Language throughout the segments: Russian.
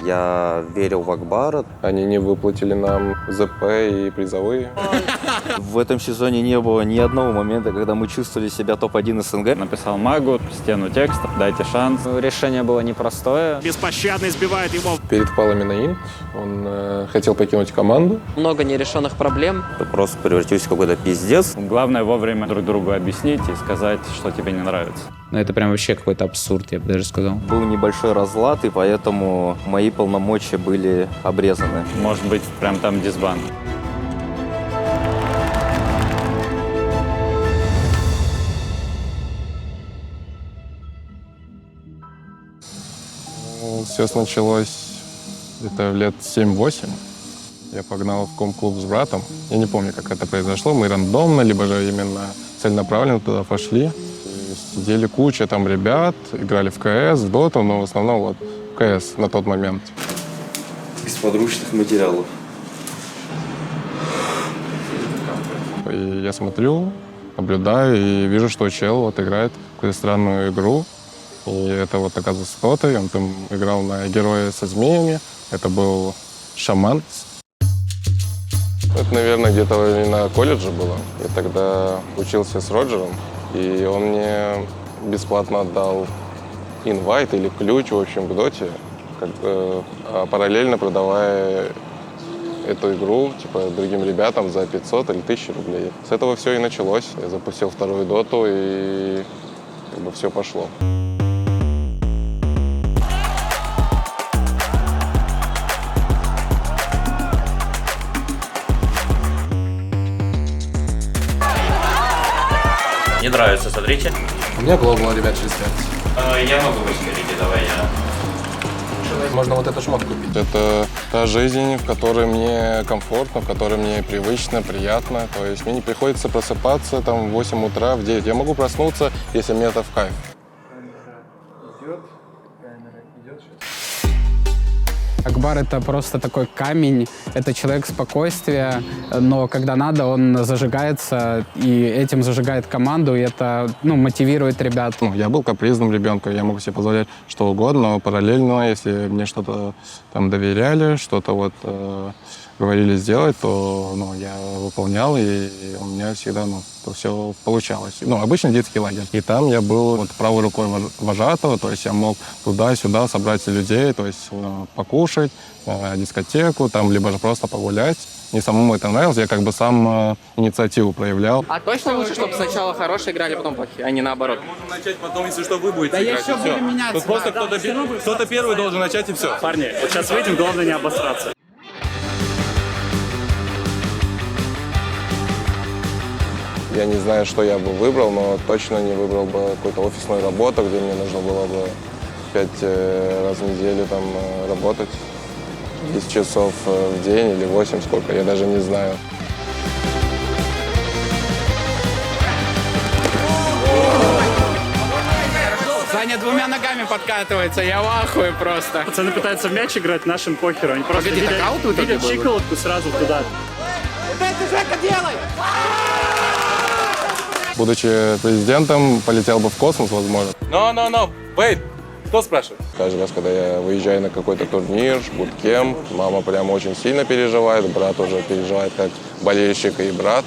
Я верил в Акбара. Они не выплатили нам ЗП и призовые. В этом сезоне не было ни одного момента, когда мы чувствовали себя топ-1 СНГ. Написал Магу, стену текстов, дайте шанс. Решение было непростое. Беспощадно избивает его. Перед Палами Наин он хотел покинуть команду. Много нерешенных проблем. Это просто превратился в какой-то пиздец. Главное вовремя друг другу объяснить и сказать, что тебе не нравится. Ну, это прям вообще какой-то абсурд, я бы даже сказал. Был небольшой разлад, и поэтому мои полномочия были обрезаны. Может быть, прям там дисбанд. Все началось где-то лет 7-8. Я погнал в ком-клуб с братом. Я не помню, как это произошло. Мы рандомно, либо же именно целенаправленно туда пошли. И сидели куча там ребят, играли в КС, в доту, но в основном вот в КС на тот момент. Из подручных материалов. И я смотрю, наблюдаю и вижу, что чел вот играет какую-то странную игру. И это вот, оказывается, кто-то, он там играл на героя со змеями. Это был шаман. Это, наверное, где-то на колледже было. Я тогда учился с Роджером, и он мне бесплатно отдал инвайт или ключ, в общем, к доте, параллельно продавая эту игру типа другим ребятам за 500 или 1000 рублей. С этого все и началось. Я запустил вторую доту, и как бы все пошло. Не нравится, смотрите. У меня глобал, ребят, 65. Я могу быть впереди, давай я. Можно вот эту шмотку купить. Это та жизнь, в которой мне комфортно, в которой мне привычно, приятно. То есть мне не приходится просыпаться там в 8 утра, в 9. Я могу проснуться, если мне это в кайф. Акбар — это просто такой камень, это человек спокойствия, но когда надо, он зажигается, и этим зажигает команду, и это, мотивирует ребят. Я был капризным ребенком, я мог себе позволять что угодно, но параллельно, если мне что-то там доверяли, что-то вот говорили сделать, то я выполнял, и у меня всегда то все получалось. Обычный детский лагерь. И там я был вот правой рукой вожатого, то есть я мог туда-сюда собрать людей, то есть покушать, дискотеку, там, либо же просто погулять. Мне самому это нравилось, я как бы сам инициативу проявлял. А точно лучше, чтобы сначала хорошие играли, потом плохие, а не наоборот? Можем начать потом, если что, вы будете играть. еще будем меняться. Тут просто кто-то первый должен начать, и все. Парни, вот сейчас выйдем, главное не обосраться. Я не знаю, что я бы выбрал, но точно не выбрал бы какую-то офисную работу, где мне нужно было бы 5 раз в неделю там работать. 10 часов в день или 8, сколько, я даже не знаю. Саня двумя ногами подкатывается, я в ахуе просто. Пацаны пытаются в мяч играть, нашим похеру. Они просто Погоди, так аут вот видят это было? щиколотку сразу туда. Будучи президентом, полетел бы в космос, возможно. No, wait. Кто спрашивает? Каждый раз, когда я выезжаю на какой-то турнир, буткемп, мама прям очень сильно переживает, брат уже переживает как болельщик и брат.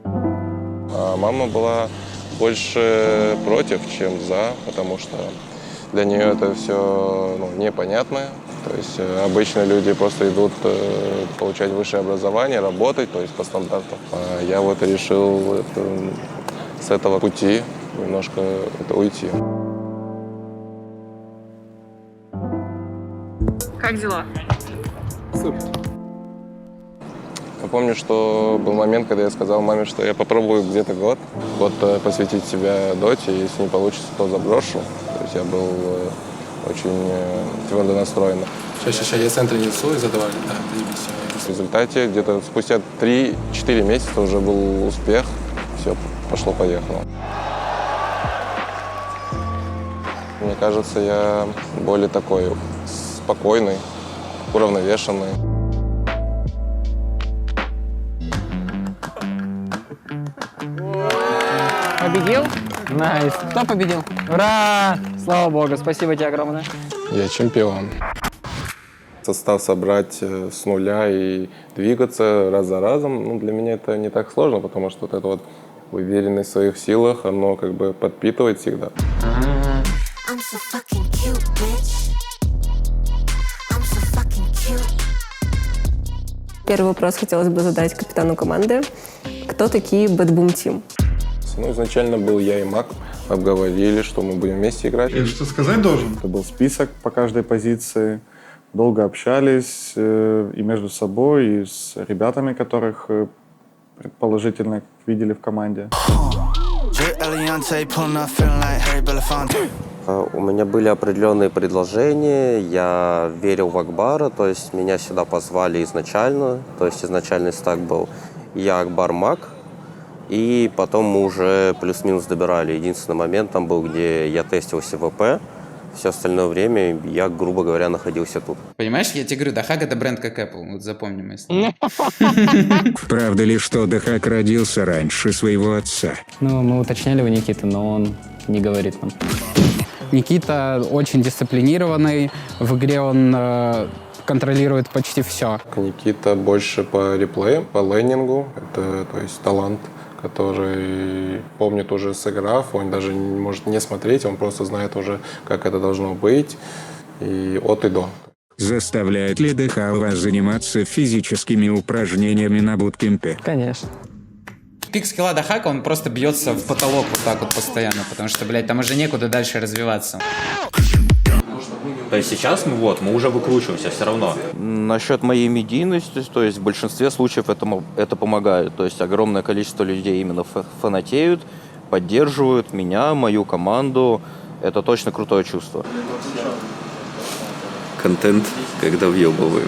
А мама была больше против, чем за, потому что для нее это все непонятно. То есть обычно люди просто идут получать высшее образование, работать, то есть по стандартам. А я вот решил с этого пути немножко уйти. Как дела? Супер. Я помню, что был момент, когда я сказал маме, что я попробую где-то год посвятить себя доте, и если не получится, то заброшу. То есть я был очень твердо настроен. Сейчас я центр несу и задавали, да, В результате где-то спустя 3-4 месяца уже был успех, все пошло-поехало. Мне кажется, я более такой спокойный, уравновешенный. Победил? Найс. Кто победил? Ура! Слава богу, спасибо тебе огромное. Я чемпион. Состав собрать с нуля и двигаться раз за разом, ну, для меня это не так сложно, потому что вот эта вот уверенность в своих силах, оно как бы подпитывает всегда. I'm so fucking cute, bitch. I'm so fucking cute. Первый вопрос хотелось бы задать капитану команды. Кто такие Bad Boom Team? Ну, изначально был я и Мак. Обговорили, что мы будем вместе играть. Я что сказать должен? Это был список по каждой позиции. Долго общались и между собой, и с ребятами, которых предположительно видели в команде. У меня были определенные предложения, я верил в Акбара, то есть меня сюда позвали изначально, то есть изначальный стак был я, Акбар, Мак, и потом мы уже плюс-минус добирали. Единственный момент там был, где я тестился в ВП, все остальное время я, грубо говоря, находился тут. Понимаешь, я тебе говорю, Дахак — это бренд как Apple, вот запомни мои слова. Правда ли, что Дахак родился раньше своего отца? Ну, мы уточняли у Никиты, но он не говорит нам. Никита очень дисциплинированный, в игре он контролирует почти все. Никита больше по реплеям, по лейнингу, это то есть талант, который помнит уже сыграв, он даже может не смотреть, он просто знает уже, как это должно быть, и от и до. Заставляет ли ДХ вас заниматься физическими упражнениями на буткемпе? Конечно. Пик скилла Дахака, он просто бьется в потолок вот так вот постоянно, потому что, блядь, там уже некуда дальше развиваться. То есть сейчас мы уже выкручиваемся все равно. Насчет моей медийности, то есть в большинстве случаев это помогает. То есть огромное количество людей именно фанатеют, поддерживают меня, мою команду. Это точно крутое чувство. Контент, когда въебываю.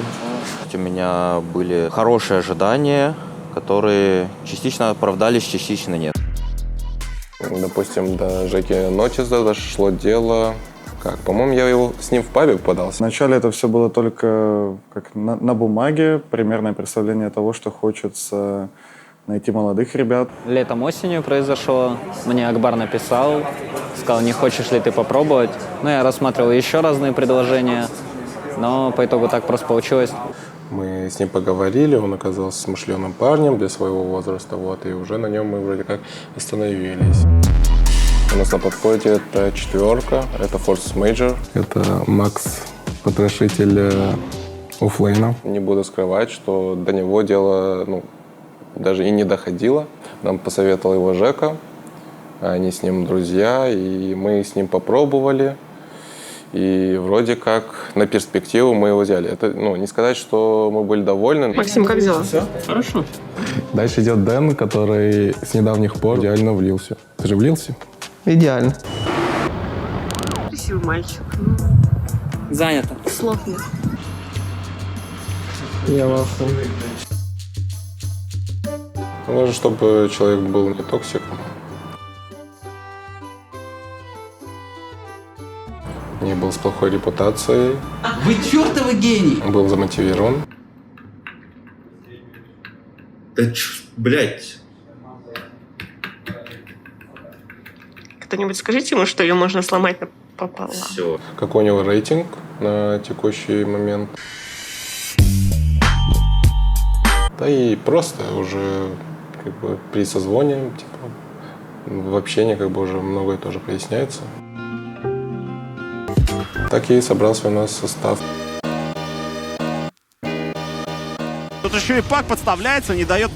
У меня были хорошие ожидания, которые частично оправдались, частично нет. Допустим, до Жеки Нотиса дошло дело. Как? По-моему, я с ним в пабе попадался. Вначале это все было только как на бумаге, примерное представление того, что хочется найти молодых ребят. Летом, осенью произошло. Мне Акбар написал, сказал, не хочешь ли ты попробовать. Ну, я рассматривал еще разные предложения, но по итогу так просто получилось. Мы с ним поговорили, он оказался смышленым парнем для своего возраста, вот, и уже на нем мы вроде как остановились. У нас на подходе это 4, это Force Major. Это Макс, потрошитель оффлейна. Не буду скрывать, что до него дело даже и не доходило. Нам посоветовал его Жека, они с ним друзья, и мы с ним попробовали. И вроде как на перспективу мы его взяли. Это, не сказать, что мы были довольны. Максим, как дела? Все, хорошо. Дальше идет Дэн, который с недавних пор идеально влился. Ты же влился? Идеально. Красивый мальчик. Занято. Слов нет. Я в ахуе. Нужно, чтобы человек был не токсик. Не был с плохой репутацией. Вы чертовы гений! Был замотивирован. Да блядь. Кто-нибудь скажите ему, что ее можно сломать пополам. Все. Какой у него рейтинг на текущий момент? Да и просто уже как бы при созвоне, в общении как бы уже многое тоже проясняется. Так и собрался у нас состав. Тут еще и Пак подставляется, не дает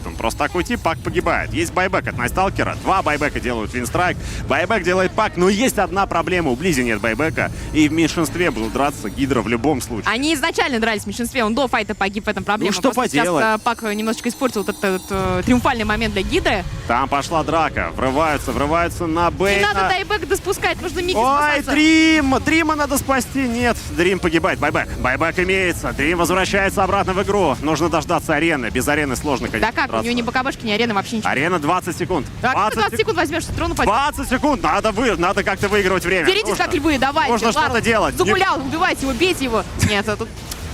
им просто так уйти, Пак погибает. Есть байбек от Найсталкера, 2 байбека делают Винстрайк, байбек делает Пак, но есть одна проблема, у Близи нет байбека, и в меньшинстве будут драться Гидра в любом случае. Они изначально дрались в меньшинстве, он до файта погиб, в этом проблема. Ну что поделать? Сейчас Пак немножечко испортил вот этот триумфальный момент для Гидры. Там пошла драка, врываются на Бейна. Не надо дайбек доспускать, нужно Микки Ой, спасаться. Дрима надо спасти, нет, Дрим погибает, байбек имеется, Дрим возвращается обратно в игру. Нужно дождаться арены. Без арены сложно, конечно. Да как? У него ни БКБшки, ни арены вообще ничего. Арена 20 секунд. Да, 20 секунд возьмешь, трон упадет. 20 секунд! Надо как-то выигрывать время. Деритесь как львы, давайте. Нужно что-то делать. Загулял, убивайте его, бейте его. Нет,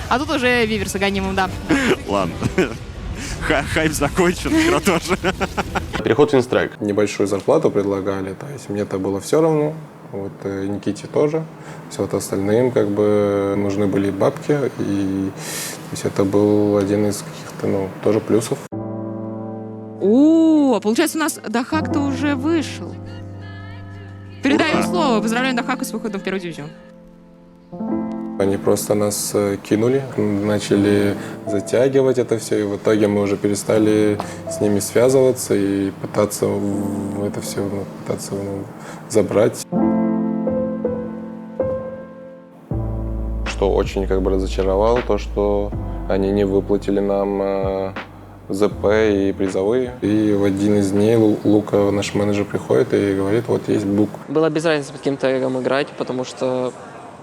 а тут уже Вивер с Аганимом, да. Ладно. Хайп закончен, игра тоже. Переход в Винстрайк. Небольшую зарплату предлагали, то есть мне это было все равно. Вот Никите тоже. Все вот остальным как бы нужны были бабки. И то есть это был один из каких-то, тоже плюсов. О, получается, у нас Дахак-то уже вышел. Передаем слово. Поздравляем Дахака с выходом в первую дивизион. Они просто нас кинули, начали затягивать это все, и в итоге мы уже перестали с ними связываться и пытаться это все забрать. Что очень как бы разочаровало, то что они не выплатили нам ЗП и призовые. И в один из дней Лука, наш менеджер, приходит и говорит, вот есть бук. Было без разницы, под каким-то эгом играть, потому что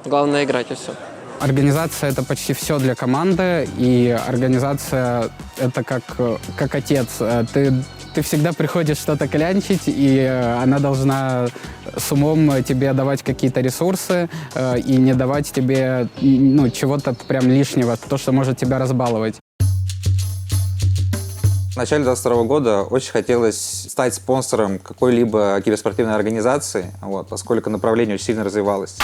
главное играть и все. Организация — это почти все для команды, и организация — это как отец. Ты всегда приходишь что-то клянчить, и она должна с умом тебе давать какие-то ресурсы и не давать тебе чего-то прям лишнего, то, что может тебя разбаловать. В начале 2022 года очень хотелось стать спонсором какой-либо киберспортивной организации, поскольку направление очень сильно развивалось.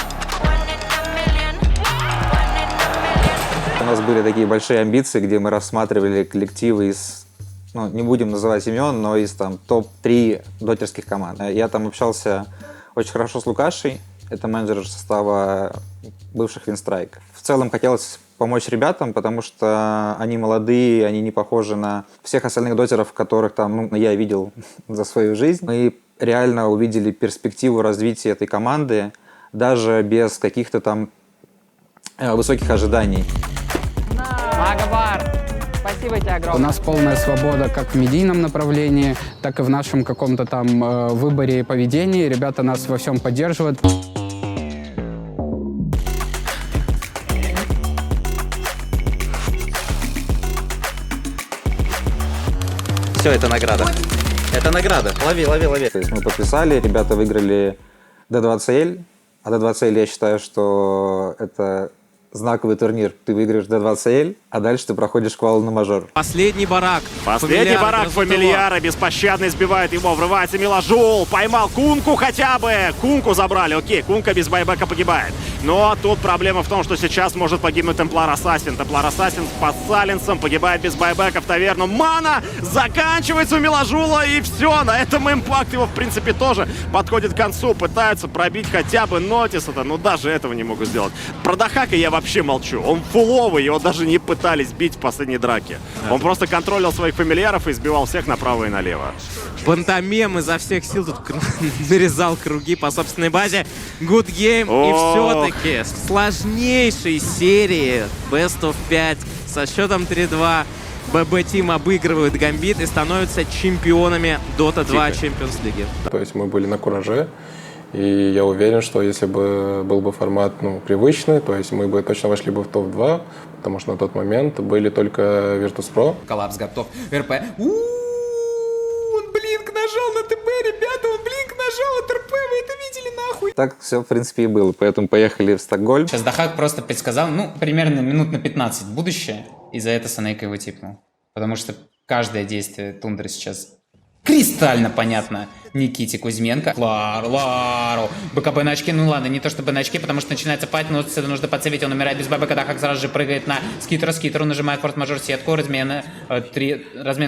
У нас были такие большие амбиции, где мы рассматривали коллективы из, не будем называть имен, но из топ-3 дотерских команд. Я там общался очень хорошо с Лукашей, это менеджер состава бывших Винстрайк. В целом хотелось помочь ребятам, потому что они молодые, они не похожи на всех остальных дотеров, которых я видел за свою жизнь. Мы реально увидели перспективу развития этой команды, даже без каких-то высоких ожиданий. Магабар, спасибо тебе огромное. У нас полная свобода как в медийном направлении, так и в нашем каком-то выборе и поведении. Ребята нас во всем поддерживают. Все, это награда. Это награда. Лови. То есть мы подписали, ребята выиграли D20L. А D20L, я считаю, что это знаковый турнир. Ты выиграешь D20L, а дальше ты проходишь квал на мажор. Последний барак Фамильяра беспощадно избивает его, врывается Миложул, поймал Кунку хотя бы. Кунку забрали, окей, Кунка без байбека погибает. Но тут проблема в том, что сейчас может погибнуть Темплар Ассасин. Темплар Ассасин под Сайленсом погибает без байбека в таверну. Мана заканчивается у Миложула, и все. На этом импакт его, в принципе, тоже подходит к концу. Пытаются пробить хотя бы Нотиса-то, но даже этого не могут сделать. Про Дахака я вообще молчу. Он фуловый, его даже не пытались бить в последней драке. Он просто контролил своих фамильяров и избивал всех направо и налево. Пантомем изо всех сил тут нарезал круги по собственной базе. Good game. И все-таки в сложнейшей серии Best of 5 со счетом 3-2 ББ Team обыгрывают Гамбит и становятся чемпионами Dota 2 Champions League. То есть мы были на кураже. И я уверен, что если бы был бы формат привычный, то есть мы бы точно вошли бы в топ-2, потому что на тот момент были только Virtus.pro. Коллапс готов. РП. Он блинк нажал на ТП, ребята, он блинк нажал от РП, вы это видели нахуй? Так все, в принципе, и было, поэтому поехали в Стокгольм. Сейчас Дахак просто предсказал, примерно минут на 15 будущее, и за это Санейка его типнул. Потому что каждое действие Тундры сейчас кристально понятно Никите Кузьменко. Лару. БКБ на очке. Ну ладно, не то чтобы на очке, потому что начинается пать, но это нужно подсевить. Он умирает без бабы, когда Хак сразу же прыгает на Скитера, нажимает форс-мажор сетку, размен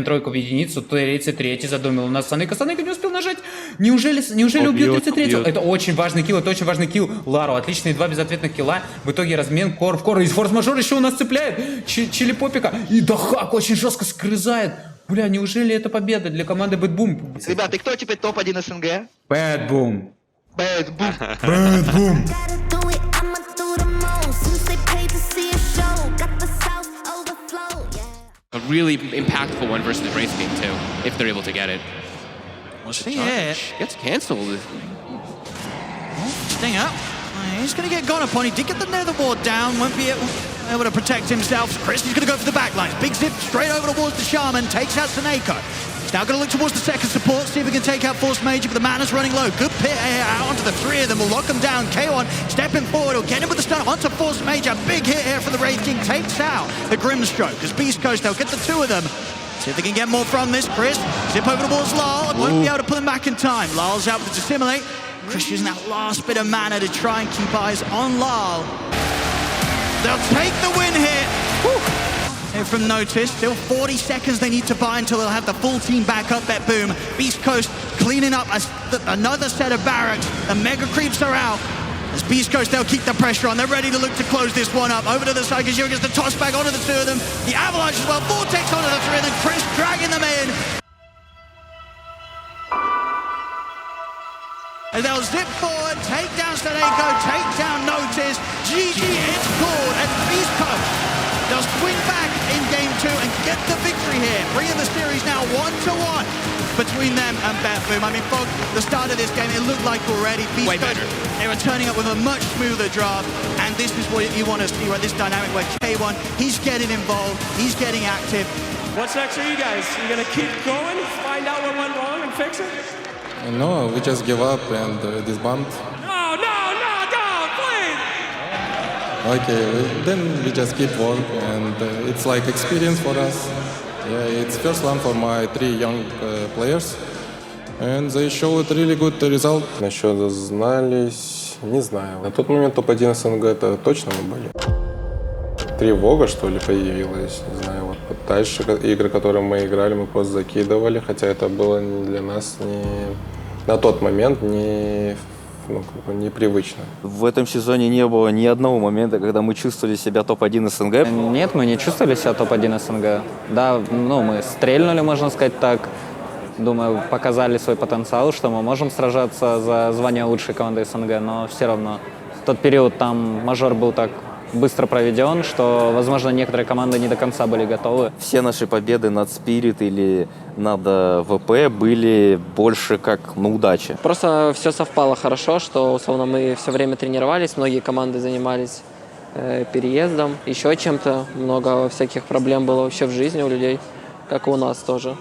тройку в единицу, 33-й задумал. У нас Санейка не успел нажать. Неужели убьет 33-го? Это очень важный килл, Лару, отличные 2 безответных килла. В итоге размен кор в кор. И форс-мажор еще у нас цепляет Чили-попика. И Дахак очень жестко скрызает. Бля, неужели это победа для команды Bad Boom? Ребята, и кто теперь топ-1 СНГ? Bad Boom. Bad Boom. Bad Boom. A really impactful one versus the Wraith game too, if they're able to get it. Gets cancelled. Sting up. He's going to get gone upon. He did get the nether ward down. Won't be able to protect himself. Chris is going to go for the backlines. Big zip straight over towards the Shaman. Takes out Saneko. He's now going to look towards the second support. See if he can take out Force Major. But the mana's running low. Good pit out onto the 3 of them. Will lock them down. K1 stepping forward. He'll get him with the stun onto Force Major. Big hit here for the Wraith King. Takes out the Grimstroke. As Beast Coast, they'll get the 2 of them. See if they can get more from this. Chris, zip over towards Lyle, and won't be able to pull him back in time. Lyle's out to dissimulate. Chris using that last bit of mana to try and keep eyes on Lyle. They'll take the win here. Woo. Here from Notice, still 40 seconds they need to buy until they'll have the full team back up. Bet Boom, Beast Coast cleaning up another set of barracks. The Mega Creeps are out. As Beast Coast, they'll keep the pressure on. They're ready to look to close this one up. Over to the side, Gazoo gets the toss back onto the two of them. The Avalanche as well, Vortex onto the three of them. Chris dragging them in. And they'll zip forward, take down Sadeko, take down Notice. GG, it's good, and Beast Coast does swing back in game 2 and get the victory here, bringing the series now 1-1 between them and Bet Boom. I mean, Fog, the start of this game, it looked like already Beast Coast, they were turning up with a much smoother draft, and this is what you want to see, right? This dynamic where K1, he's getting involved, he's getting active. What's next for you guys? You gonna keep going, find out what went wrong, and fix it? No, we just give up and disband. No, please! Okay, then we just keep work, and it's like experience for us. Yeah, it's first one for my 3 young players, and they showed really good result. Насчет знались, не знаю. На тот момент топ-1 СНГ это точно мы были. Тревога, что ли, появилась, не знаю, вот дальше игры, которые мы играли, мы просто закидывали, хотя это было для нас на тот момент непривычно. В этом сезоне не было ни одного момента, когда мы чувствовали себя топ-1 СНГ. Нет, мы не чувствовали себя топ-1 СНГ. Да, мы стрельнули, можно сказать так. Думаю, показали свой потенциал, что мы можем сражаться за звание лучшей команды СНГ, но все равно в тот период там мажор был так быстро проведен, что, возможно, некоторые команды не до конца были готовы. Все наши победы над Spirit или над ВП были больше как на удаче. Просто все совпало хорошо, что, условно, мы все время тренировались, многие команды занимались переездом, еще чем-то. Много всяких проблем было вообще в жизни у людей, как и у нас тоже.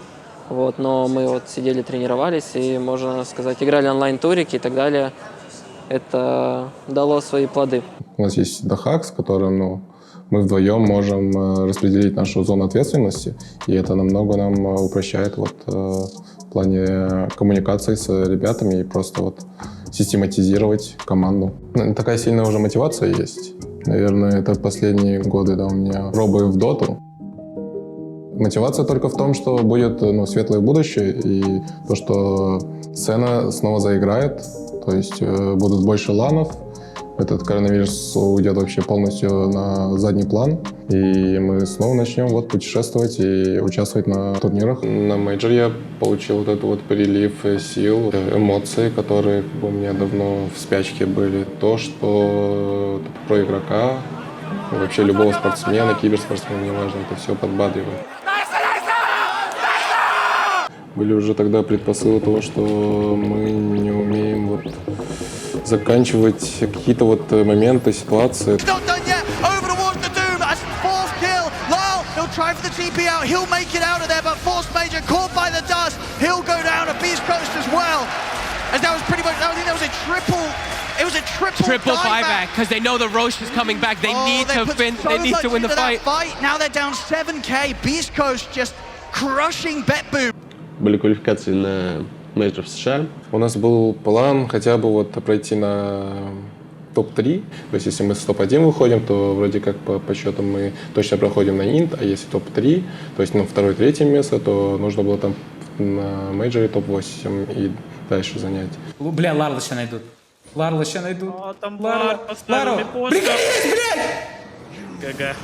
Вот, но мы вот сидели, тренировались и, можно сказать, играли онлайн-турики и так далее. Это дало свои плоды. У нас есть Дахак, с которым мы вдвоем можем распределить нашу зону ответственности, и это намного нам упрощает в плане коммуникации с ребятами и просто систематизировать команду. Такая сильная уже мотивация есть. Наверное, это последние годы у меня пробую в доту. Мотивация только в том, что будет светлое будущее, и то, что сцена снова заиграет, то есть будут больше ланов, этот коронавирус уйдет вообще полностью на задний план, и мы снова начнем путешествовать и участвовать на турнирах. На мейджоре я получил этот прилив сил, эмоции, которые у меня давно в спячке были. То, что про игрока, вообще любого спортсмена, киберспортсмена, неважно, это все подбадривает. Были уже тогда предпосылы того, что мы не умеем заканчивать какие-то моменты, ситуации. Try for the TP out, he'll make it out of there, but Force Major caught by the dust, he'll go down to Beast Coast as well. As that was pretty much, I think that was a triple buyback because they know the Roche is coming back. They need to win the fight. Now they're down 7k. Beast Coast just crushing Bet Boom. Были квалификации на мейджор в США. У нас был план хотя бы пройти на топ-3. То есть если мы с топ-1 выходим, то вроде как по счетам мы точно проходим на инт, а если топ-3, то есть 2-3 место, то нужно было там на мейджоре топ-8 и дальше занять. Бля, Ларла сейчас найдут. Там Ларла. Пригорись, блядь! ГГ.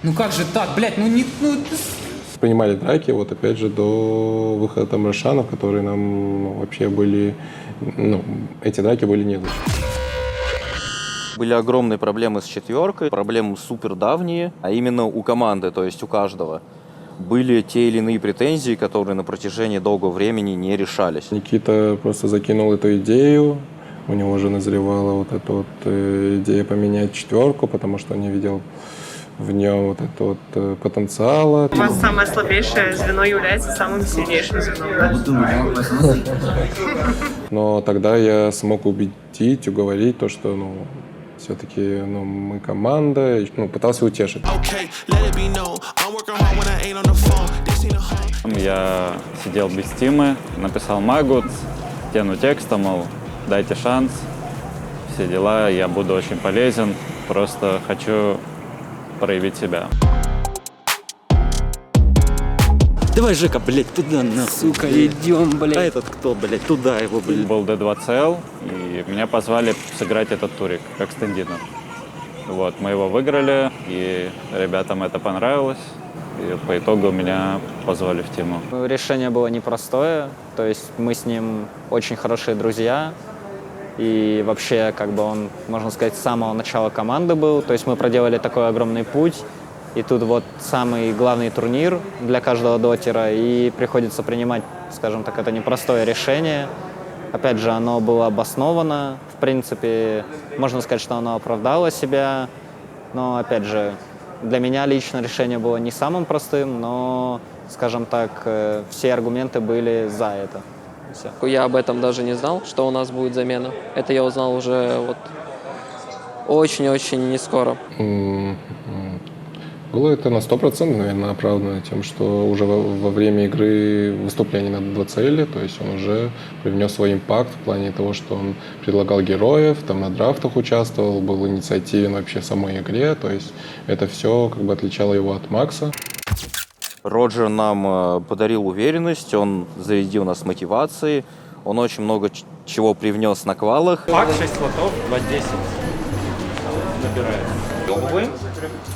Ну как же так, блядь, Принимали драки, опять же, до выхода там Рошанов, которые нам вообще были, эти драки были недуши. Были огромные проблемы с четверкой, проблемы супер давние, а именно у команды, то есть у каждого. Были те или иные претензии, которые на протяжении долгого времени не решались. Никита просто закинул эту идею, у него уже назревала эта идея поменять четверку, потому что он не видел в нем потенциала. У вас самое слабейшее звено является самым сильнейшим звеном, да? Но тогда я смог убедить, уговорить то, что все-таки мы команда, пытался утешить. Я сидел без Тимы, написал Магут, тяну текста, мол, дайте шанс, все дела, я буду очень полезен, просто хочу проявить себя. Давай, Жека, блядь, туда, на. Сука, идем, блядь. А этот кто, блядь, туда его, блядь. Был D2CL, и меня позвали сыграть этот турик, как стендинер. Вот, мы его выиграли, и ребятам это понравилось. И по итогу меня позвали в тиму. Решение было непростое, то есть мы с ним очень хорошие друзья. И вообще, как бы он, можно сказать, с самого начала команды был. То есть мы проделали такой огромный путь. И тут вот самый главный турнир для каждого дотера. И приходится принимать, скажем так, это непростое решение. Опять же, оно было обосновано. В принципе, можно сказать, что оно оправдало себя. Но, опять же, для меня лично решение было не самым простым, но, скажем так, все аргументы были за это. Все. Я об этом даже не знал, что у нас будет замена. Это я узнал уже вот очень-очень не скоро. Было это на 100%, наверное, оправдано тем, что уже во время игры выступления на 2CL, то есть он уже привнес свой импакт в плане того, что он предлагал героев, там на драфтах участвовал, был инициативен вообще в самой игре, то есть это все как бы отличало его от Макса. Роджер нам подарил уверенность, он зарядил нас мотивацией, он очень много чего привнес на квалах. Пак 6 слотов, 2-10 набирает. Пробуем.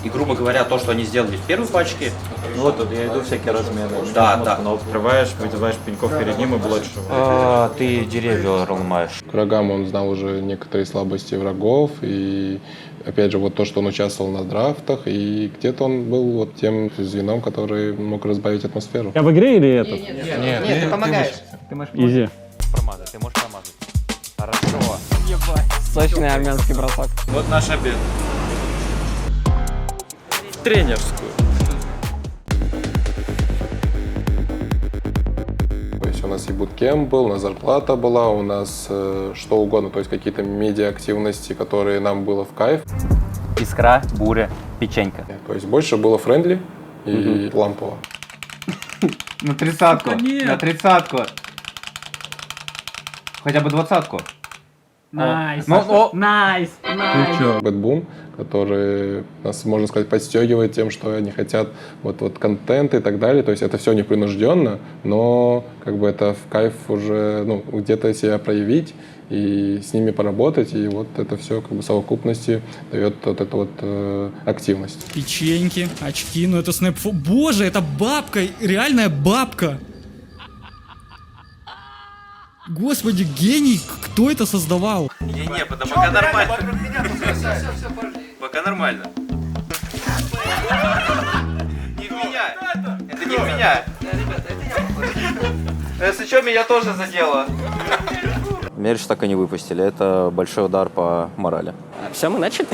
И, грубо говоря, то, что они сделали в первой пачке. Ну вот тут я иду всякие размены. Да, да. Но открываешь, вызываешь пеньков перед ним и блочишь его. Ты деревья ломаешь. К врагам он знал уже некоторые слабости врагов, и опять же вот то, что он участвовал на драфтах, и где-то он был вот тем звеном, который мог разбавить атмосферу. Я в игре или этот? Нет, ты помогаешь. Ты можешь Изи. Промазать, ты можешь промазать. Хорошо. Сочный армянский бросок. Вот наш обед. Тренерскую. То есть у нас и буткемп был, у нас зарплата была, у нас что угодно, то есть какие-то медиа-активности, которые нам было в кайф. Искра, буря, печенька. То есть больше было френдли и лампово. На 30-ку, на 30-ку. Хотя бы 20-ку. Найс. Найс. Bad Boom, который нас, можно сказать, подстегивает тем, что они хотят вот контент и так далее. То есть это все непринужденно, но как бы это в кайф уже, ну, где-то себя проявить и с ними поработать. И вот это все как бы в совокупности дает вот эту вот активность. Печеньки, очки, ну это снэп. Боже, это бабка, реальная бабка. Господи, гений, кто это создавал? Не, пока нормально. Пока нормально. Не в меня. Это не в меня. Если что, меня тоже задело. Мерч так и не выпустили. Это большой удар по морали. Все, мы начали?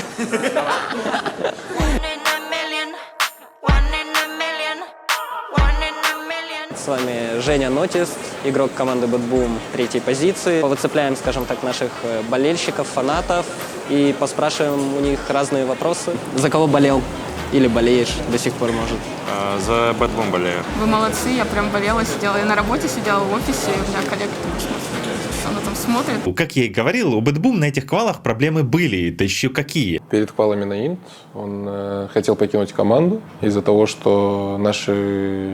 С вами Женя Нотис, игрок команды Bad Boom 3-й позиции. Выцепляем, скажем так, наших болельщиков, фанатов и поспрашиваем у них разные вопросы. За кого болел? Или болеешь до сих пор, может? За Bad Boom болею. Вы молодцы, я прям болела, сидела. Я на работе сидела в офисе, и у меня коллега она там смотрит. Как я и говорил, у Bad Boom на этих квалах проблемы были, да еще какие. Перед квалами на Инт он хотел покинуть команду из-за того, что наши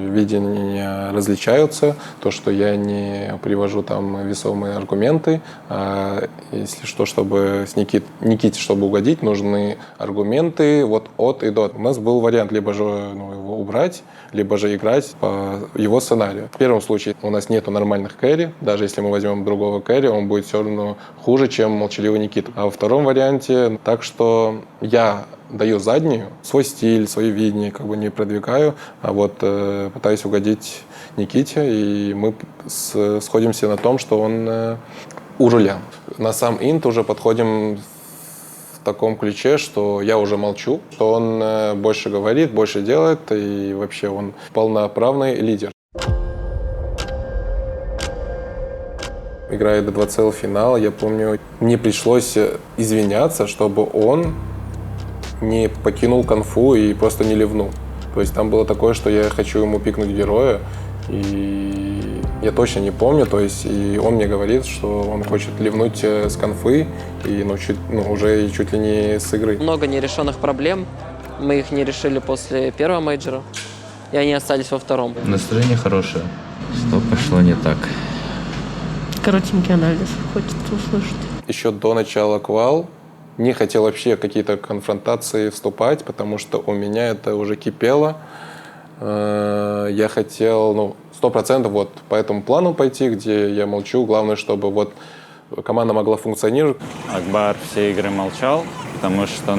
видения различаются, то, что я не привожу там весомые аргументы, а если что, чтобы с Никите, чтобы угодить, нужны аргументы вот от и до. У нас был вариант либо же его убрать, либо же играть по его сценарию. В первом случае у нас нету нормальных кэрри, даже если мы возьмем другого кэрри, он будет все равно хуже, чем молчаливый Никита. А во втором варианте, так что я даю заднюю, свой стиль, свои видения, как бы не продвигаю, а вот пытаюсь угодить Никите, и мы сходимся на том, что он у руля. На сам Инт уже подходим в таком ключе, что я уже молчу, что он больше говорит, больше делает, и вообще он полноправный лидер. Играя до 2CL финала, я помню, мне пришлось извиняться, чтобы он не покинул конфу и просто не ливнул. То есть там было такое, что я хочу ему пикнуть героя, и я точно не помню, то есть и он мне говорит, что он хочет ливнуть с конфы, и уже чуть ли не с игры. Много нерешенных проблем, мы их не решили после первого мейджора, и они остались во втором. Настроение хорошее. Что пошло не так? Коротенький анализ хочется услышать. Еще до начала квал не хотел вообще в какие-то конфронтации вступать, потому что у меня это уже кипело. Я хотел 100% вот по этому плану пойти, где я молчу. Главное, чтобы вот команда могла функционировать. Акбар все игры молчал, потому что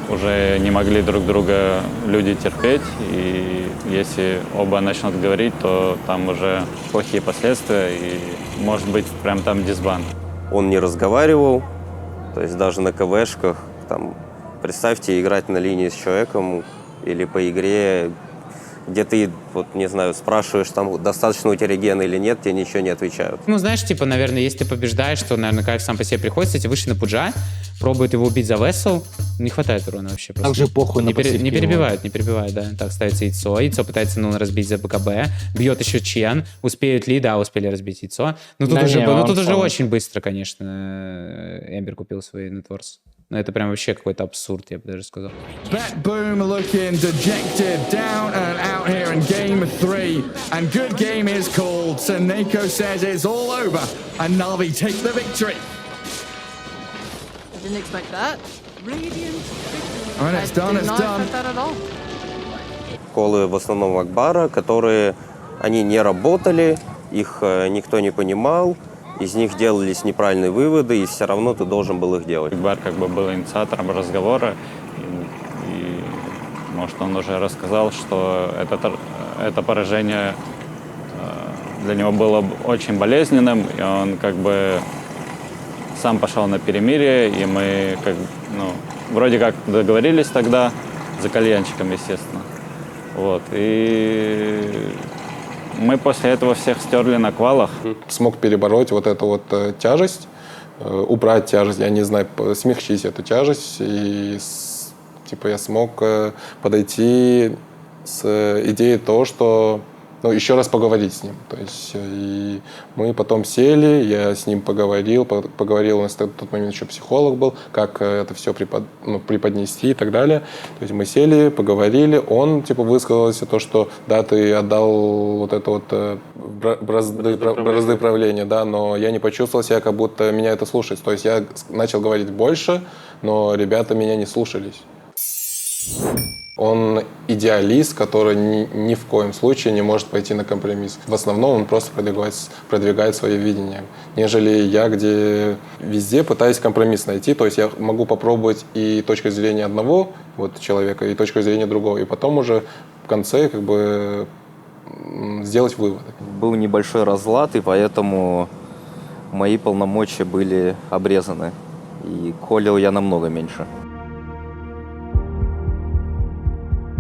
уже не могли друг друга люди терпеть. И если оба начнут говорить, то там уже плохие последствия и может быть прям там дисбанд. Он не разговаривал, то есть даже на КВшках. Там, представьте, играть на линии с человеком или по игре, где ты, вот, не знаю, спрашиваешь, там, достаточно у тебя регена или нет, тебе ничего не отвечают. Ну, знаешь, типа, наверное, если ты побеждаешь, то, наверное, кайф сам по себе приходит. Кстати, вышли на Пуджа, пробуют его убить за Вессел. Не хватает урона вообще. Просто. Так же похуй на пассивки. Не перебивают, да. Так, ставится яйцо. Яйцо пытается разбить за БКБ. Бьет еще Чен. Успеют ли? Да, успели разбить яйцо. Но тут, уже очень быстро, конечно, Эмбер купил свой нетворс. Но это прям вообще какой-то абсурд, я бы даже сказал. Boom looking dejected, down and out here in game 3. And good game is called. So Nako says it's all over. And Na'Vi take the victory. I didn't expect that. Radiant. All right, it's done, it's done. That at all. Колы в основном Акбара, которые, они не работали, их никто не понимал. Из них делались неправильные выводы, и все равно ты должен был их делать. Акбар как бы был инициатором разговора, и может, он уже рассказал, что это поражение для него было очень болезненным, и он как бы сам пошел на перемирие, и мы вроде как договорились тогда, за кальянчиком, естественно. Вот, и мы после этого всех стерли на квалах. Смог перебороть вот эту вот тяжесть, убрать тяжесть, я не знаю, смягчить эту тяжесть. И я смог подойти с идеей того, что еще раз поговорить с ним. То есть и мы потом сели, я с ним поговорил, у нас в тот момент еще психолог был, как это все преподнести и так далее. То есть мы сели, поговорили, он высказался то, что да, ты отдал вот это вот бразды правления, да, но я не почувствовал себя, как будто меня это слушается. То есть я начал говорить больше, но ребята меня не слушались. Он идеалист, который ни в коем случае не может пойти на компромисс. В основном он просто продвигает свое видение. Нежели я, где везде пытаюсь компромисс найти. То есть я могу попробовать и точку зрения одного человека, и точку зрения другого. И потом уже в конце сделать выводы. Был небольшой разлад, и поэтому мои полномочия были обрезаны. И колил я намного меньше.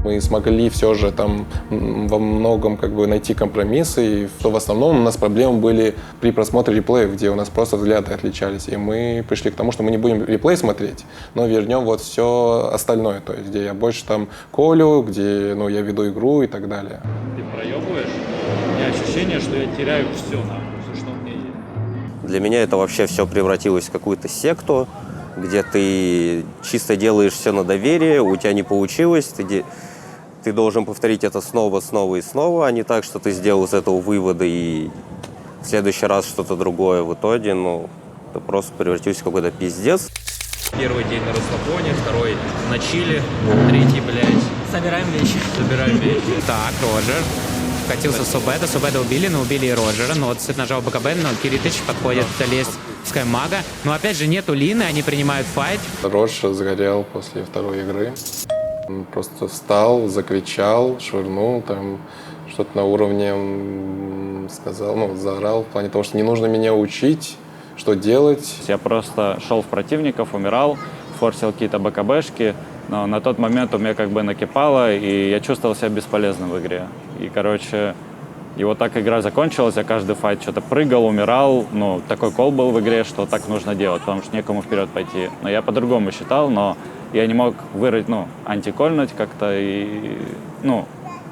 Мы смогли все же там во многом найти компромиссы, и в основном у нас проблемы были при просмотре реплеев, где у нас просто взгляды отличались. И мы пришли к тому, что мы не будем реплей смотреть, но вернем все остальное, то есть где я больше там колю, где я веду игру и так далее. Ты проебываешь, у меня ощущение, что я теряю все, что у меня есть. Для меня это вообще все превратилось в какую-то секту, где ты чисто делаешь все на доверие, у тебя не получилось, ты должен повторить это снова и снова, а не так, что ты сделал из этого выводы и в следующий раз что-то другое. В итоге, это просто превратилось в какой-то пиздец. Первый день на расслабоне, второй на чиле, третий, Собираем вещи. Так, Роджер. Вкатился в Собеда. Собеда убили, но убили и Роджера. Но вот нажал БКБ, но Киритыч подходит лезть в Скаймага. Но опять же нету Лины, они принимают файт. Родж сгорел после второй игры. Он просто встал, закричал, швырнул, там что-то на уровне сказал, заорал, в плане того, что не нужно меня учить, что делать. Я просто шел в противников, умирал, форсил какие-то БКБшки, но на тот момент у меня накипало, и я чувствовал себя бесполезным в игре. И, и вот так игра закончилась, я каждый файт что-то прыгал, умирал. Такой кол был в игре, что так нужно делать, потому что некому вперед пойти. Но я по-другому считал, но я не мог антикольнуть как-то. И,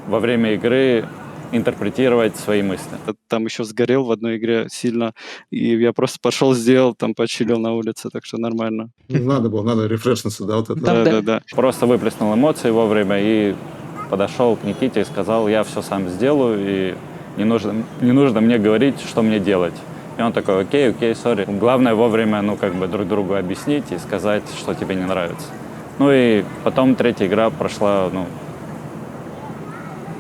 во время игры интерпретировать свои мысли. Там еще сгорел в одной игре сильно, и я просто пошел, сделал, там почилил на улице, так что нормально. Надо рефрешнуться, да, вот это? Да. Просто выплеснул эмоции вовремя и подошел к Никите и сказал, я все сам сделаю, и не нужно мне говорить, что мне делать. И он такой, окей, сори. Главное вовремя, друг другу объяснить и сказать, что тебе не нравится. Ну и потом третья игра прошла,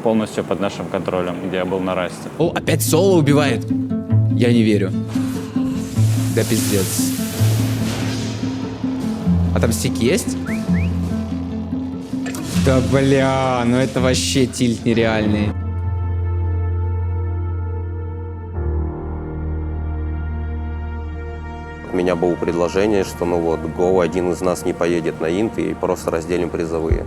полностью под нашим контролем, где я был на расте. О, опять соло убивает. Я не верю. Да пиздец. А там стик есть? Да бля, ну это вообще тильт нереальный. У меня было предложение, что Go, один из нас не поедет на инт и просто разделим призовые.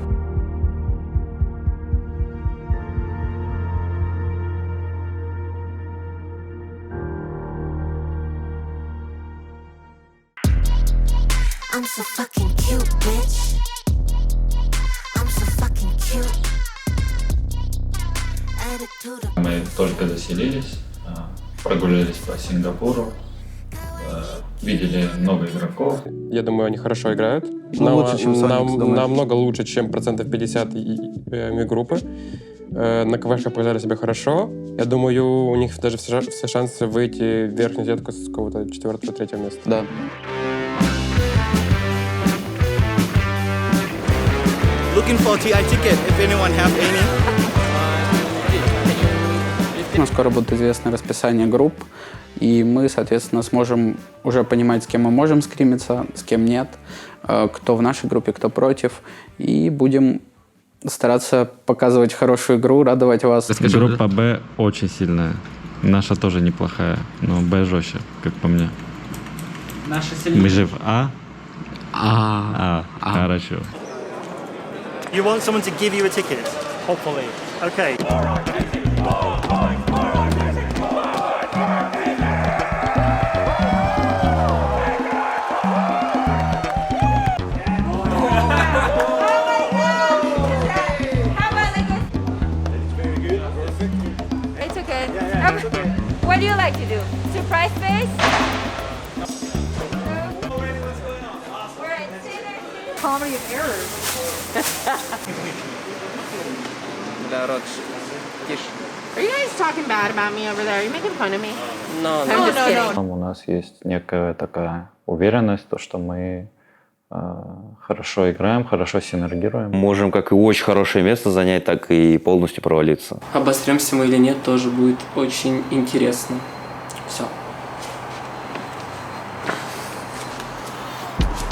I'm so fucking cute, bitch. I'm so fucking cute. Мы только заселились, прогулялись по Сингапуру, видели много игроков. Я думаю, они хорошо играют. Лучше, чем Соникс, думаешь? Намного лучше, чем 50% группы. На КВШ показали себя хорошо. Я думаю, у них даже все шансы выйти в верхнюю сетку с какого-то 4-3 места. Да. Looking for TI ticket, if anyone have any. Скоро будет известно расписание групп, и мы, соответственно, сможем уже понимать, с кем мы можем скримиться, с кем нет, кто в нашей группе, кто против, и будем стараться показывать хорошую игру, радовать вас. Группа Б очень сильная. Наша тоже неплохая, но Б жестче, как по мне. Наша сильнее. Мы же в А. Хорошо. You want someone to give you a ticket? Hopefully. Okay. It's okay. What do you like to do? Surprise face? Comedy of errors. Are you guys talking bad about me over there? Are you making fun of me? No, I'm just kidding. У нас есть некая такая уверенность, то, что мы хорошо играем, хорошо синергируем. Можем как и очень хорошее место занять, так и полностью провалиться. Обостремся мы или нет, тоже будет очень интересно. Все.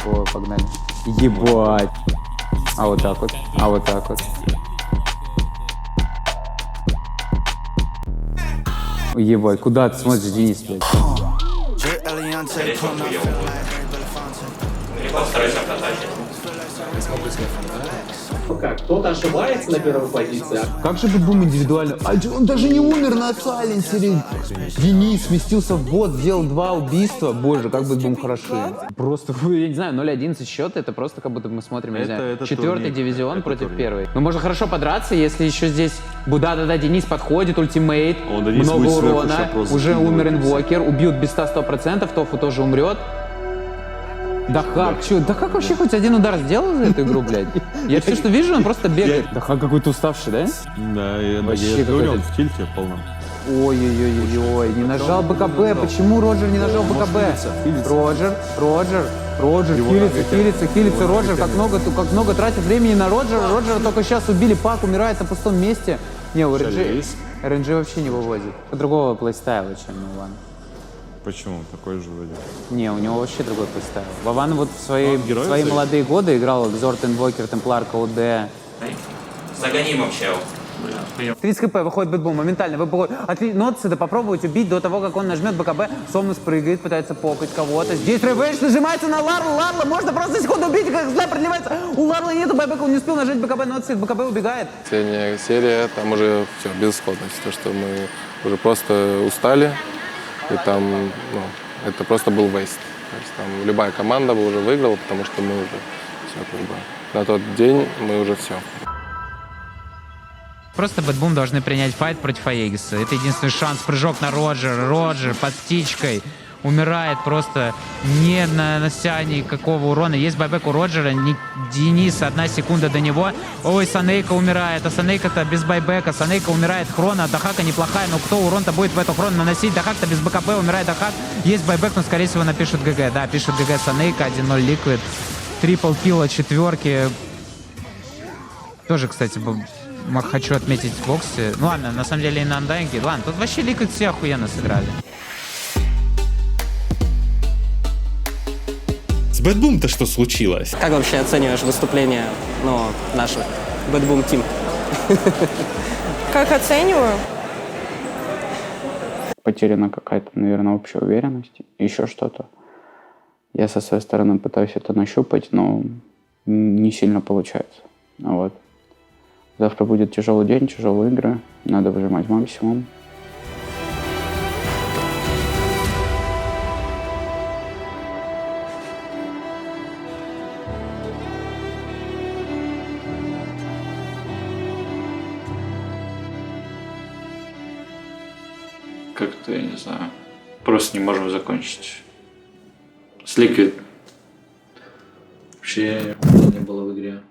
Ой, погнали. Ебать. А вот так вот. А вот так вот. Ебать, куда ты смотришь, Денис, блядь? Как? Кто-то ошибается на первой позиции. Как же Бэтбум индивидуально? А он даже не умер на сайленсере. Денис сместился в бот, сделал 2 убийства. Боже, как Бэтбум хороши. Просто, я не знаю, 0-11 счет, это просто как будто мы смотрим, не знаю, 4-й дивизион против 1-й. Ну, можно хорошо подраться, если еще здесь да, Денис подходит, ультимейт, много урона, уже умер инвокер, убьют без 100%, Тофу тоже умрет. Да как вообще хоть один удар сделал за эту игру, блядь? Я все, что вижу, он просто бегает. Да как какой-то уставший, да? Да, я говорю, он в тильте полном. Ой, не нажал БКБ. Почему Роджер не нажал БКБ? Роджер, хилится, Роджер, как много тратит времени на Роджера. Роджера только сейчас убили, Пак умирает на пустом месте. Не, у RNG вообще не выводит. Другого плейстайла, чем у Вована. Почему? Такой же вроде. Не, у него вообще другой плейстайл. Вован вот в свои молодые годы играл Exort Invoker, Темплар, КОД. Загони вообще. 30 хп, выходит Бэтбум, моментально выходит. Нотс это попробовать убить до того, как он нажмет БКБ. Сомнус прыгает, пытается покать кого-то. Здесь Ревэш нажимается на Ларла, можно просто секунду убить, как зла продлевается. У Ларла нету байбека, он не успел нажать БКБ, Нотс БКБ убегает. Последняя серия, там уже все, безысходность. То, что мы уже просто устали. И там, это просто был вейст. То есть там любая команда бы уже выиграла, потому что мы уже все, как бы, на тот день мы уже все. Просто Бэтбум должны принять файт против Аегиса. Это единственный шанс. Прыжок на Роджер. Роджер под птичкой. Умирает просто, не нанося никакого урона. Есть байбек у Роджера. Денис, 1 секунда до него. Ой, Санейка умирает. А Санейка-то без байбека. Санейка умирает. Хрона. Дахака неплохая. Но кто урон-то будет в эту хрону наносить? Дахак-то без БКБ. Умирает Дахак. Есть байбек, но скорее всего напишут ГГ. Да, пишет ГГ Санейка. 1-0 Liquid. Трипл килл от 4. Тоже, кстати, хочу отметить в боксе. Ну ладно, на самом деле и на Undying. Ладно, тут вообще Liquid все охуенно сыграли. С Бэтбум-то что случилось? Как вообще оцениваешь выступление, наших Бэтбум Тим? Как оцениваю? Потеряна какая-то, наверное, общая уверенность, еще что-то. Я со своей стороны пытаюсь это нащупать, но не сильно получается. Вот. Завтра будет тяжелый день, тяжелые игры. Надо выжимать максимум. Как-то, я не знаю, просто не можем закончить. С Liquid вообще не было в игре.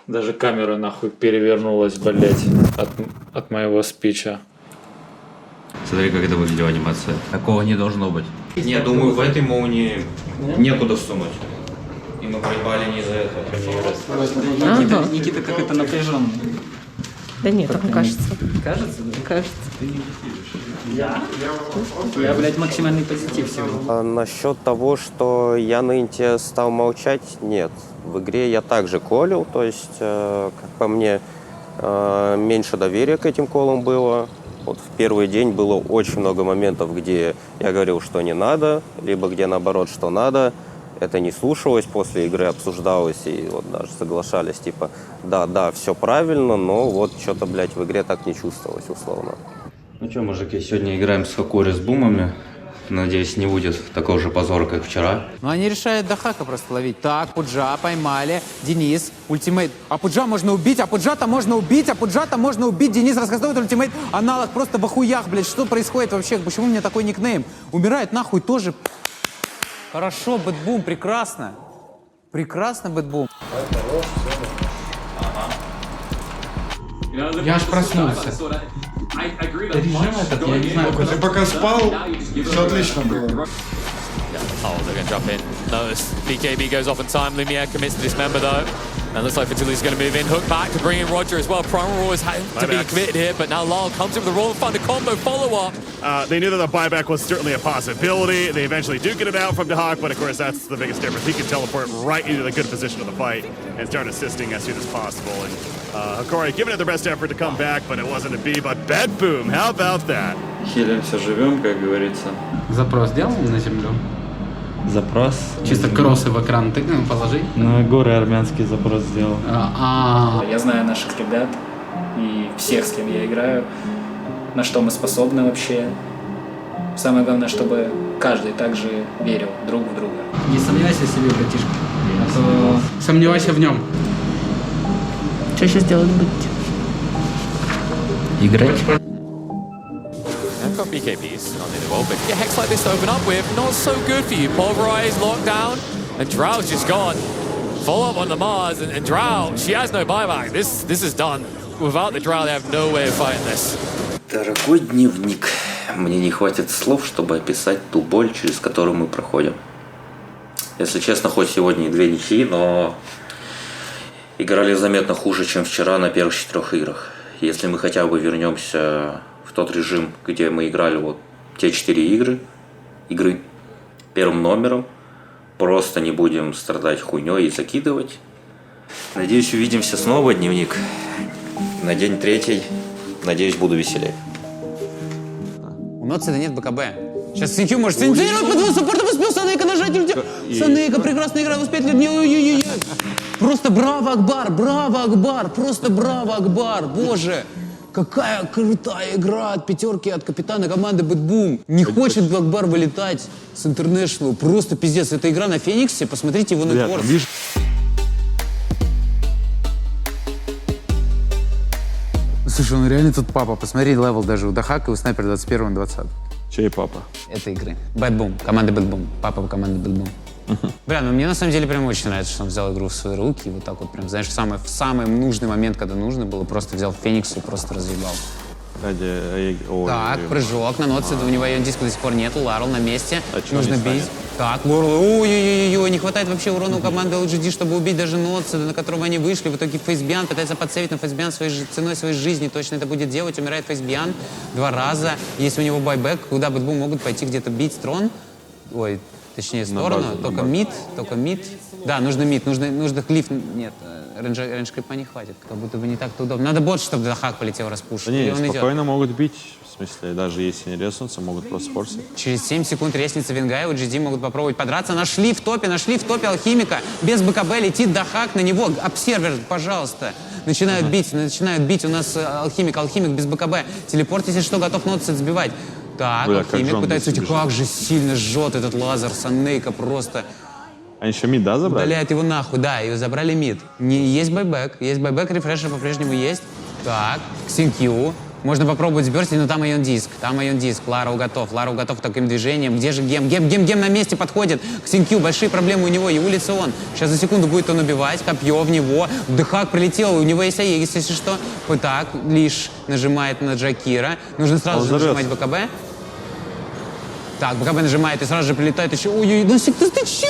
Даже камера нахуй перевернулась, блять, от моего спича. Смотри, как это выглядела анимация. Такого не должно быть. Я думаю, в этой молнии некуда всунуть. И мы проебали не из-за этого. Никита какой-то напряженный. Да нет, так кажется. Кажется? Да? Кажется. Я, блядь, максимальный позитив сегодня. Насчет того, что я на инте стал молчать, нет. В игре я также колил, то есть, как по мне, меньше доверия к этим колам было. Вот в первый день было очень много моментов, где я говорил, что не надо, либо где наоборот, что надо. Это не слушалось, после игры обсуждалось и вот даже соглашались, типа, да, все правильно, но вот что-то, блядь, в игре так не чувствовалось, условно. Ну что, мужики, сегодня играем с Хакури с бумами. Надеюсь, не будет такого же позора, как вчера. Ну они решают Дахака просто ловить. Так, Пуджа поймали. Денис, ультимейт. А Пуджа можно убить, а Пуджа-то можно убить, а Пуджа-то можно убить. Денис рассказывает ультимейт. Аналог просто в охуях, блядь. Что происходит вообще? Почему у меня такой никнейм? Умирает нахуй тоже. Хорошо, Бэтбум, прекрасно. Прекрасно, Бэтбум. Я аж проснулся. Режим этот, я не знаю. Ты пока спал, все отлично было. Oh, they're going to drop in. Notice BKB goes off in time. Lumiere commits to dismember though. And looks like Fantili's going to move in. Hook back to bring in Roger as well. Primal Roar has had to be committed here, but now Lyle comes in with the roll and find the combo follow-up. They knew that the buyback was certainly a possibility. They eventually do get it out from Dahak, but of course that's the biggest difference. He can teleport right into the good position of the fight and start assisting as soon as possible. And Hakori giving it their best effort to come back, but it wasn't to be. But Bedboom, how about that? Хилимся, живем, как говорится. Запрос делал на землю? Запрос. Чисто кроссы в экран тыкнул, положи. На горы армянский запрос сделал. Я знаю наших ребят и всех, с кем я играю, на что мы способны вообще. Самое главное, чтобы каждый также верил друг в друга. Не сомневайся в себе, братишка. А то сомневайся в нем. Что сейчас делать будете? Играть. I've got BKBs on the wall, but yeah, hex like this to open up with, not so good for you. Pulverize, lockdown, and Drow's just gone. Follow up on the Mars, and Drow, she has no buyback. This is done. Without the Drow, they have no way of fighting this. Дорогой дневник, мне не хватит слов, чтобы описать ту боль, через которую мы проходим. Если честно, хоть сегодня и 2 ничьи, но играли заметно хуже, чем вчера на первых 4 играх. Если мы хотя бы вернемся в тот режим, где мы играли вот те 4 игры первым номером, просто не будем страдать хуйней и закидывать. Надеюсь, увидимся снова, дневник. На день 3, надеюсь, буду веселее. У Ноцида нет БКБ. Сейчас Синхю может инициировать по 2 саппорта, успел Санейка нажать ульти. Санейка прекрасно играет, успеет ли? Ой-ой-ой. Просто браво, Акбар, просто браво, Акбар, боже. Какая крутая игра от 5 от капитана команды Бэтбум. Не хочет Акбар вылетать с Интернешнл. Просто пиздец. Это игра на Фениксе. Посмотрите его нетворк. Слушай, он реально тут папа. Посмотри левел даже у Дахака и у Снайпера 21 и 20. Чей папа? Этой игры. Bad Boom. Команда Bad Boom. Папа команды Bad Boom. Бля, ну мне на самом деле прям очень нравится, что он взял игру в свои руки и вот так вот прям, знаешь, в самый нужный момент, когда нужно было, просто взял Феникс и просто разъебал. Так, прыжок на ноце, у него ее диска до сих пор нету, Ларл на месте, нужно бить. Так, Лорел, ой-ой-ой, не хватает вообще урона у команды LGD, чтобы убить даже ноце, на которого они вышли. В итоге Фейсбиан пытается подсейвить, но Фейсбиан ценой своей жизни точно это будет делать. Умирает Фейсбиан 2 раза. Если у него байбек, куда Бэтбум могут пойти где-то бить трон. Ой, точнее, сторону. Только мид. Да, нужно мид, нужно клиф. Нет, рейндж клипа не хватит. Как будто бы не так-то удобно. Надо бот, чтобы Дахак полетел распушить. Да не, спокойно могут бить. В смысле, даже если не резнутся, могут просто форсить. Через 7 секунд ресница Вингая, у GD могут попробовать подраться. Нашли в топе Алхимика. Без БКБ летит Дахак на него. Обсервер, пожалуйста. Начинают бить. У нас Алхимик без БКБ. Телепорт, если что, готов ноутсет сбивать. Так, Алхимик пытается уйти. Как же сильно жжет этот лазер Саннейка просто. Они еще мид, да, забрали? Удаляют его нахуй, да, и забрали мид. Есть байбек, рефрешер по-прежнему есть. Так, Ксинкью. Можно попробовать сберстить, но там Айон Диск. Лару готов таким движением. Где же Гем? Гем на месте подходит. Ксинкью, большие проблемы у него, и улица он. Сейчас за секунду будет он убивать, копье в него. Дыхак прилетел, у него есть Аегис, если что. Так, лишь нажимает на Джакира. Нужно сразу же нажимать БКБ. Так, БКБ нажимает, и сразу же прилетает еще. Ой-ой-ой, Носик, ты че?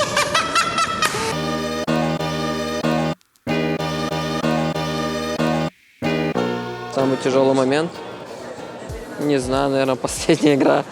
Самый тяжелый момент. Не знаю, наверное, последняя игра,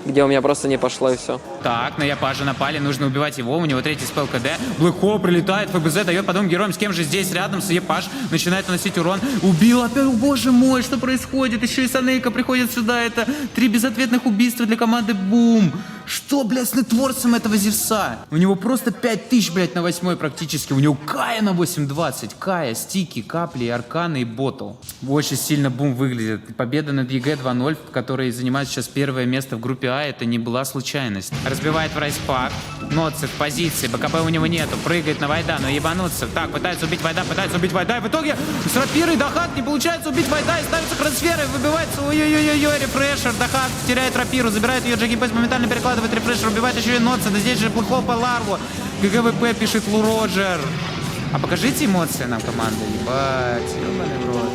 где у меня просто не пошло и все. Так, на Япажа напали, нужно убивать его, у него третий спел КД. Блэкхо прилетает, ФБЗ дает потом героям, с кем же здесь рядом, с Япаж, начинает наносить урон. Убил опять, боже мой, что происходит? Еще и Санейка приходит сюда, это 3 безответных убийства для команды Бум. Что, блядь, с нетворцем этого Зевса? У него просто 5000, блядь, на 8 практически. У него Кая на 8.20. Кая, стики, капли, арканы и ботл. Очень сильно Бум выглядит. Победа над ЕГЭ 2-0, в которой занимает сейчас первое место в группе А, это не была случайность. Разбивает в райспак. Ноцик в позиции, БКБ у него нету. Прыгает на Вайда, но ебануться. Так, пытается убить Вайда. И в итоге с рапирой Дахак не получается убить Вайда. И ставится хросфера, и выбивается. Ой-ой-ой-ой, рефрешер. Дахак теряет рапиру, забирает ее. Джаги Бэс моментально перекладывает рефрешер, убивает еще и Ноца. Да здесь же Блэкхол по Ларву. ГГВП пишет Лу Роджер. А покажите эмоции нам, команда. Ебать, ебаный в рот.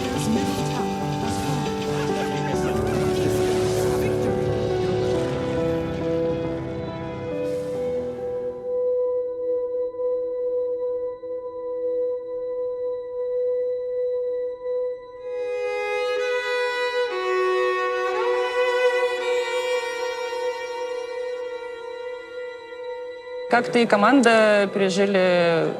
Как ты и команда пережили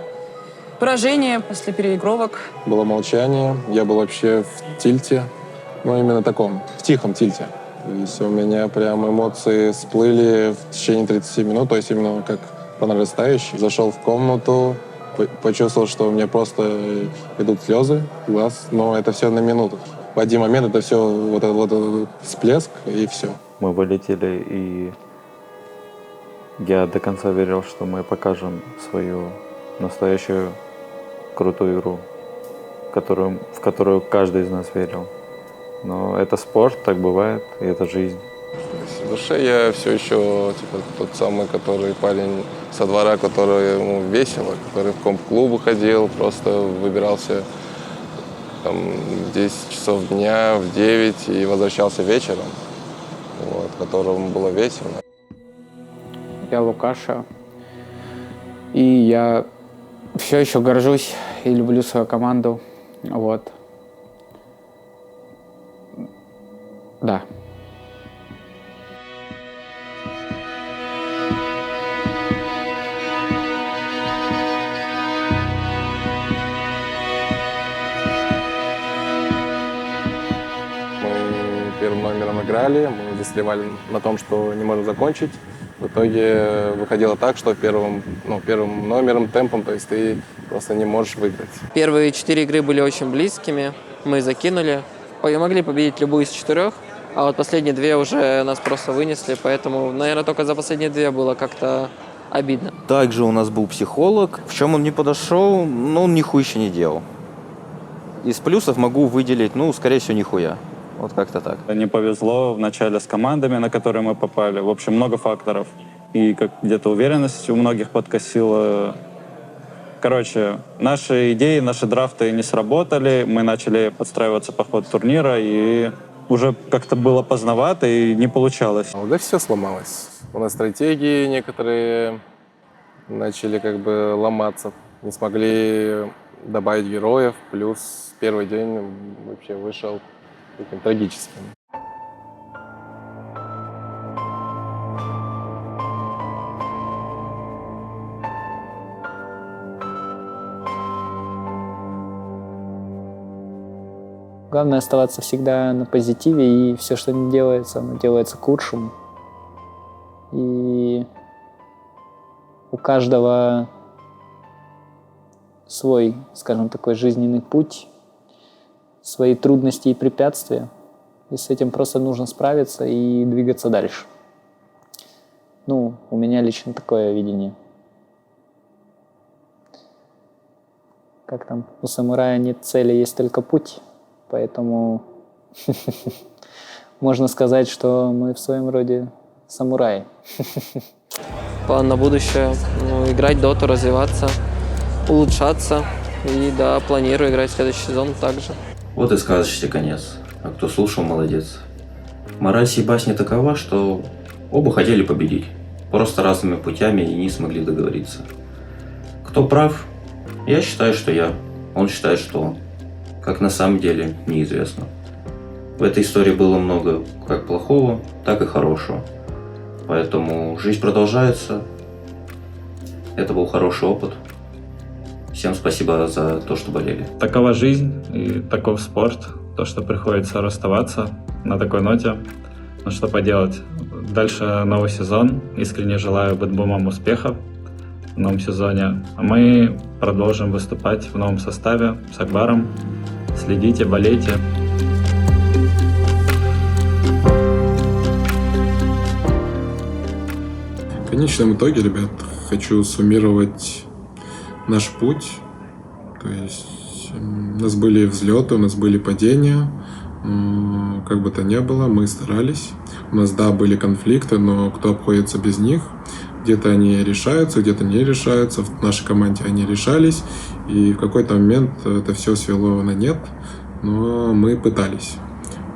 поражение после переигровок? Было молчание, я был вообще в тильте, ну именно таком, в тихом тильте. То есть у меня прям эмоции всплыли в течение 30 минут, то есть именно как по нарастающей. Зашел в комнату, почувствовал, что у меня просто идут слезы в глаз, но это все на минуту. В один момент это все, вот этот всплеск и все. Мы вылетели, и я до конца верил, что мы покажем свою настоящую крутую игру, в которую каждый из нас верил. Но это спорт, так бывает, и это жизнь. В душе я все еще тот самый, который парень со двора, который ему весело, который в комп-клубы ходил, просто выбирался там, в 10 часов дня, в 9 и возвращался вечером, которому было весело. Я Лукаша, и я все еще горжусь и люблю свою команду, Да. Мы первым номером играли, мы застревали на том, что не можем закончить. В итоге выходило так, что первым номером, темпом, то есть ты просто не можешь выиграть. Первые 4 игры были очень близкими, мы закинули. Могли победить любую из 4, а вот последние 2 уже нас просто вынесли, поэтому, наверное, только за последние 2 было как-то обидно. Также у нас был психолог. В чем он не подошел, но он нихуя еще не делал. Из плюсов могу выделить, ну, скорее всего, нихуя. Вот как-то так. Не повезло в начале с командами, на которые мы попали. В общем, много факторов. И как где-то уверенность у многих подкосила. Короче, наши идеи, наши драфты не сработали. Мы начали подстраиваться по ходу турнира, и уже как-то было поздновато, и не получалось. Да все сломалось. У нас стратегии некоторые начали как бы ломаться. Не смогли добавить героев. Плюс первый день вообще вышел таким трагическим. Главное оставаться всегда на позитиве, и все, что не делается, оно делается к лучшему. И у каждого свой, скажем, такой жизненный путь, свои трудности и препятствия. И с этим просто нужно справиться и двигаться дальше. Ну, у меня лично такое видение. Как там? У самурая нет цели, есть только путь. Поэтому можно сказать, что мы в своем роде самураи. План на будущее. Ну, играть доту, развиваться, улучшаться. И да, планирую играть в следующий сезон также. Вот и сказочный конец. А кто слушал, молодец. Мораль сей басни такова, что оба хотели победить. Просто разными путями и не смогли договориться. Кто прав? Я считаю, что я. Он считает, что он. Как на самом деле, неизвестно. В этой истории было много как плохого, так и хорошего. Поэтому жизнь продолжается. Это был хороший опыт. Всем спасибо за то, что болели. Такова жизнь и таков спорт. То, что приходится расставаться на такой ноте. Но что поделать. Дальше новый сезон. Искренне желаю Бэтбумам успехов в новом сезоне. А мы продолжим выступать в новом составе с Акбаром. Следите, болейте. В конечном итоге, ребят, хочу суммировать наш путь. То есть у нас были взлеты, у нас были падения. Но как бы то ни было, мы старались. У нас, да, были конфликты, но кто обходится без них? Где-то они решаются, где-то не решаются. В нашей команде они решались. И в какой-то момент это все свело на нет. Но мы пытались.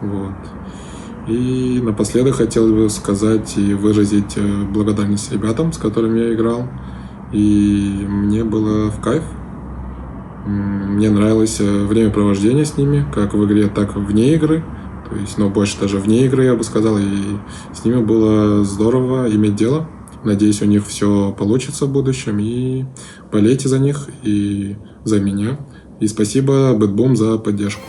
Вот. И напоследок хотел бы сказать и выразить благодарность ребятам, с которыми я играл. И мне было в кайф. Мне нравилось времяпровождение с ними, как в игре, так и вне игры. То есть, но больше даже вне игры, я бы сказал. И с ними было здорово иметь дело. Надеюсь, у них все получится в будущем. И болейте за них и за меня. И спасибо Бэтбум за поддержку.